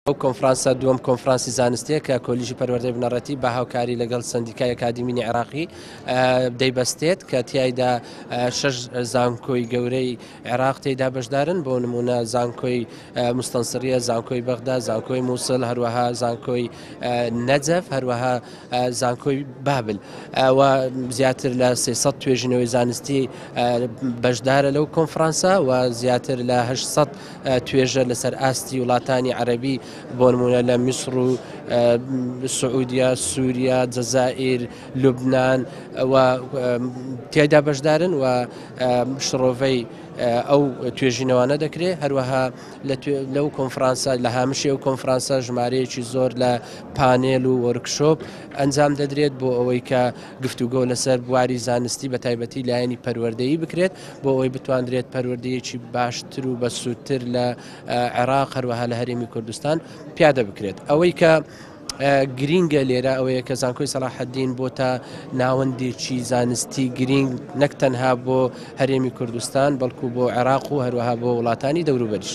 ئەو کۆنفرانسە دووەم کۆنفرانسی زانستیە کە کۆلیژی پەروەردەی بنەڕەتی بە هاوکاری لەگەڵ سندیکای ئەکادیمینی عێراقی دەیبەستێت کە تیایدا شەش زانکۆی گەورەی عێراق تێیدا بەشدارن بۆ نمونە زانکۆی موستەنسریە، زانکۆی بەغدا، زانکۆی مووسڵ، هەروەها زانکۆی نەجەف، هەروەها زانکۆی بابل و زیاتر لە 300 توێژینەوەی زانستی بەشدارە لەو کۆنفرانسە و زیاتر لە 800 توێژە لەسەر ئاستی وڵاتانی عەرەبی بۆ نمونە لە میسر و سعودیا، سووریا، جەزائیر، لوبنان و تیایدا بەشدارن و شڕۆڤەی ئەو توێژینەوانە دەکرێت. هەروەها لەو کۆنفرانسە لە هامشی ئەو کۆنفرانسە ژمارەیەکی زۆر لە پانێل و وەرکشۆپ ئەنجام دەدرێت بۆ ئەوەی کە گفتوگۆ لەسەر بواری زانستی بە تایبەتی لایەنی پەروەردەیی بکرێت بۆ ئەوەی بتوانرێت پەروەردەیەکی باشتر و بەسوودتر لە عێراق هەروەها لە هەرێمی کوردستان پیادە بکرێت. ئەوەی کە گرینگە لێرە ئەوەیە کە زانکۆی سەلاحەدین بۆتە ناوەندێکی زانستی گرینگ نەک تەنها بۆ هەرێمی کوردستان بەڵکو بۆ عێراق و هەروەها بۆ وڵاتانی دەوروبەریش.